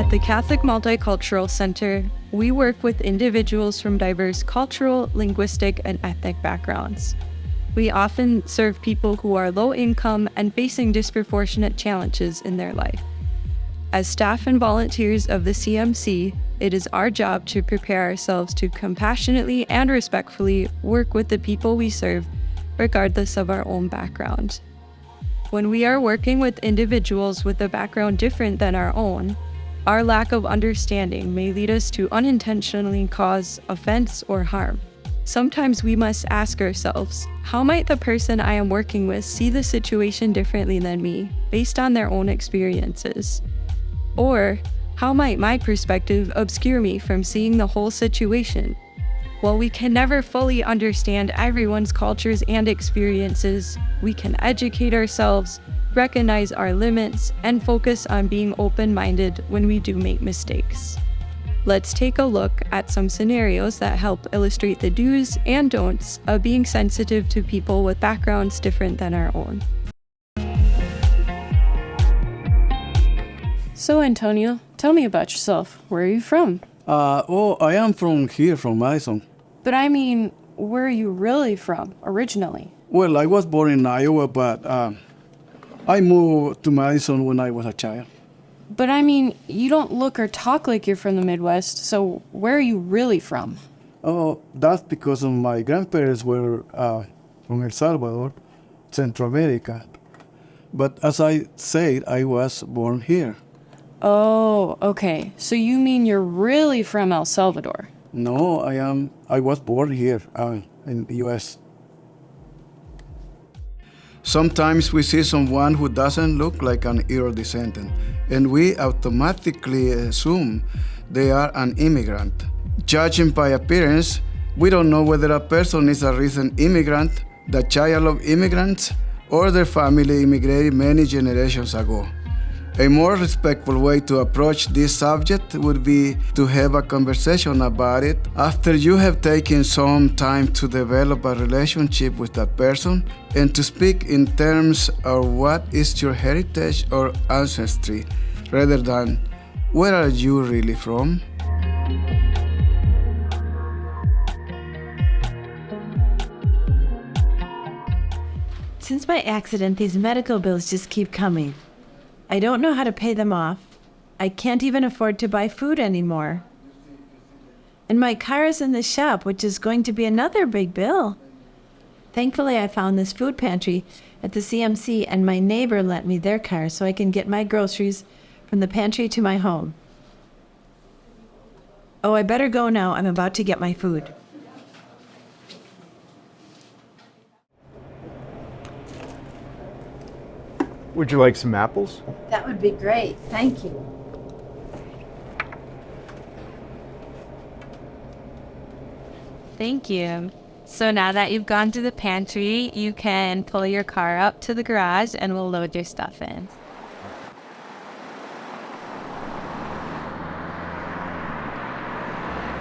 At the Catholic Multicultural Center, we work with individuals from diverse cultural, linguistic, and ethnic backgrounds. We often serve people who are low income and facing disproportionate challenges in their life. As staff and volunteers of the CMC, it is our job to prepare ourselves to compassionately and respectfully work with the people we serve, regardless of our own background. When we are working with individuals with a background different than our own, our lack of understanding may lead us to unintentionally cause offense or harm. Sometimes we must ask ourselves, how might the person I am working with see the situation differently than me, based on their own experiences? Or, how might my perspective obscure me from seeing the whole situation? While we can never fully understand everyone's cultures and experiences, we can educate ourselves, recognize our limits, and focus on being open-minded when we do make mistakes. Let's take a look at some scenarios that help illustrate the do's and don'ts of being sensitive to people with backgrounds different than our own. So, Antonio, tell me about yourself. Where are you from? I am from here, from Madison. But I mean, where are you really from, originally? Well, I was born in Iowa, but I moved to Madison when I was a child. But I mean, you don't look or talk like you're from the Midwest, so where are you really from? Oh, that's because of my grandparents were from El Salvador, Central America. But as I said, I was born here. Oh, okay. So you mean you're really from El Salvador? No, I was born here in the U.S. Sometimes we see someone who doesn't look like an Euro descendant, and we automatically assume they are an immigrant. Judging by appearance, we don't know whether a person is a recent immigrant, the child of immigrants, or their family immigrated many generations ago. A more respectful way to approach this subject would be to have a conversation about it after you have taken some time to develop a relationship with that person and to speak in terms of what is your heritage or ancestry, rather than where are you really from? Since my accident, these medical bills just keep coming. I don't know how to pay them off. I can't even afford to buy food anymore. And my car is in the shop, which is going to be another big bill. Thankfully, I found this food pantry at the CMC, and my neighbor lent me their car so I can get my groceries from the pantry to my home. Oh, I better go now. I'm about to get my food. Would you like some apples? That would be great. Thank you. Thank you. So now that you've gone to the pantry, you can pull your car up to the garage and we'll load your stuff in.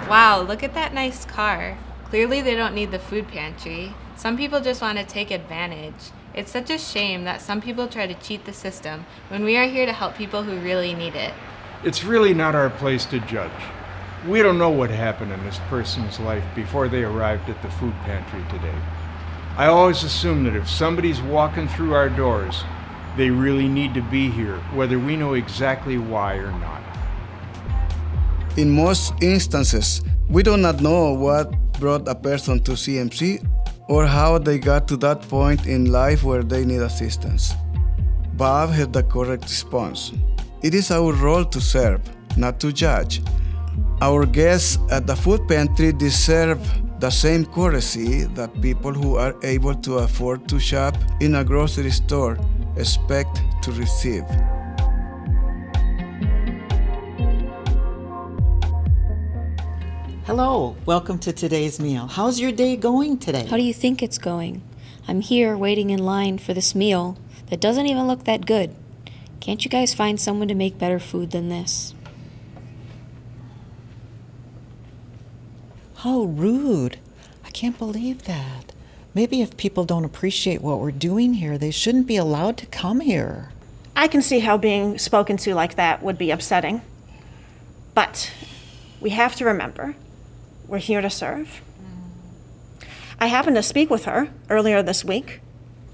Wow, look at that nice car. Clearly they don't need the food pantry. Some people just want to take advantage. It's such a shame that some people try to cheat the system when we are here to help people who really need it. It's really not our place to judge. We don't know what happened in this person's life before they arrived at the food pantry today. I always assume that if somebody's walking through our doors, they really need to be here, whether we know exactly why or not. In most instances, we do not know what brought a person to CMC or how they got to that point in life where they need assistance. Bob had the correct response. It is our role to serve, not to judge. Our guests at the food pantry deserve the same courtesy that people who are able to afford to shop in a grocery store expect to receive. Hello, welcome to today's meal. How's your day going today? How do you think it's going? I'm here waiting in line for this meal that doesn't even look that good. Can't you guys find someone to make better food than this? How rude. I can't believe that. Maybe if people don't appreciate what we're doing here, they shouldn't be allowed to come here. I can see how being spoken to like that would be upsetting. But we have to remember, we're here to serve. I happened to speak with her earlier this week.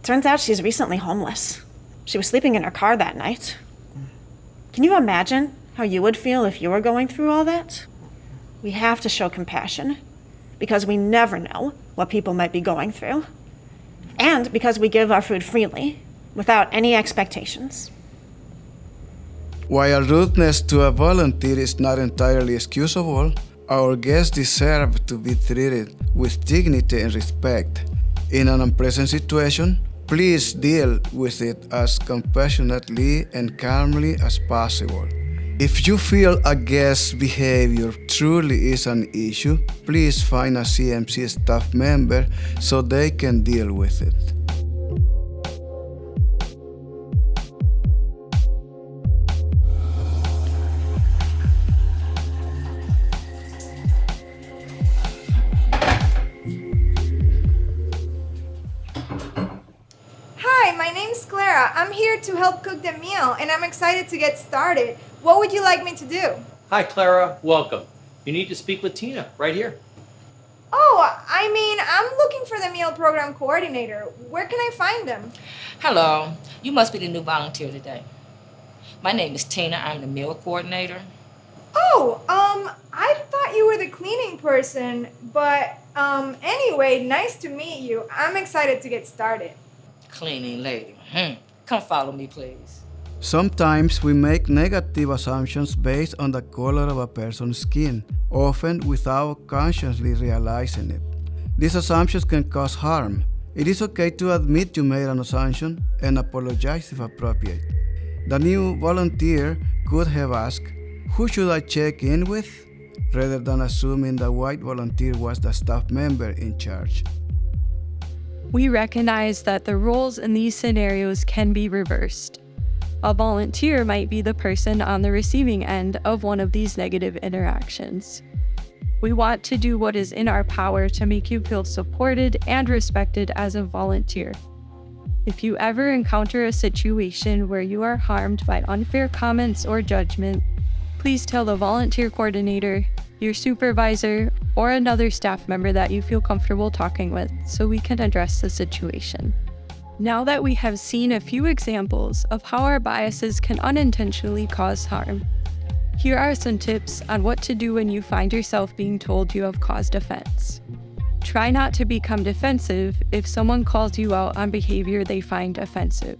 Turns out she's recently homeless. She was sleeping in her car that night. Can you imagine how you would feel if you were going through all that? We have to show compassion because we never know what people might be going through. And because we give our food freely without any expectations. While rudeness to a volunteer is not entirely excusable, our guests deserve to be treated with dignity and respect. In an unpleasant situation, please deal with it as compassionately and calmly as possible. If you feel a guest's behavior truly is an issue, please find a CMC staff member so they can deal with it. Hi, my name's Clara. I'm here to help cook the meal, and I'm excited to get started. What would you like me to do? Hi, Clara. Welcome. You need to speak with Tina right here. Oh, I'm looking for the meal program coordinator. Where can I find them? Hello. You must be the new volunteer today. My name is Tina. I'm the meal coordinator. Oh, I thought you were the cleaning person, but anyway, nice to meet you. I'm excited to get started. Cleaning lady. Come follow me, please. Sometimes we make negative assumptions based on the color of a person's skin, often without consciously realizing it. These assumptions can cause harm. It is okay to admit you made an assumption and apologize if appropriate. The new volunteer could have asked, "Who should I check in with?" rather than assuming the white volunteer was the staff member in charge. We recognize that the roles in these scenarios can be reversed. A volunteer might be the person on the receiving end of one of these negative interactions. We want to do what is in our power to make you feel supported and respected as a volunteer. If you ever encounter a situation where you are harmed by unfair comments or judgment, please tell the volunteer coordinator, your supervisor, or another staff member that you feel comfortable talking with so we can address the situation. Now that we have seen a few examples of how our biases can unintentionally cause harm, here are some tips on what to do when you find yourself being told you have caused offense. Try not to become defensive if someone calls you out on behavior they find offensive.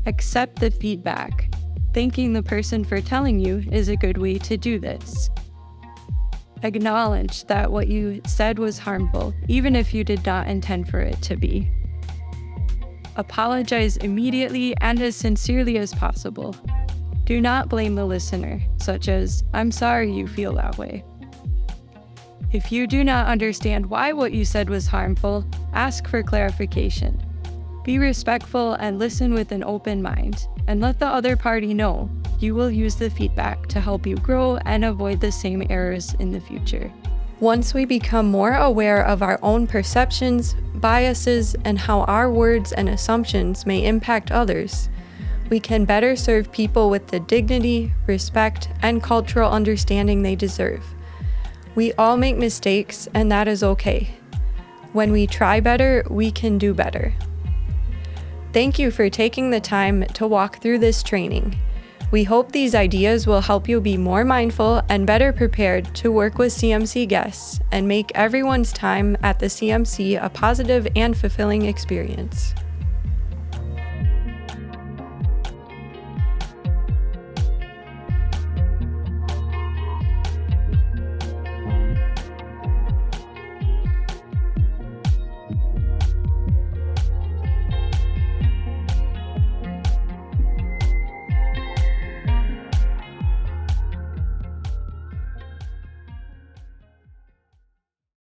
Accept the feedback. Thanking the person for telling you is a good way to do this. Acknowledge that what you said was harmful, even if you did not intend for it to be. Apologize immediately and as sincerely as possible. Do not blame the listener, such as, "I'm sorry you feel that way." If you do not understand why what you said was harmful, ask for clarification. Be respectful and listen with an open mind, and let the other party know you will use the feedback to help you grow and avoid the same errors in the future. Once we become more aware of our own perceptions, biases, and how our words and assumptions may impact others, we can better serve people with the dignity, respect, and cultural understanding they deserve. We all make mistakes, and that is okay. When we try better, we can do better. Thank you for taking the time to walk through this training. We hope these ideas will help you be more mindful and better prepared to work with CMC guests and make everyone's time at the CMC a positive and fulfilling experience.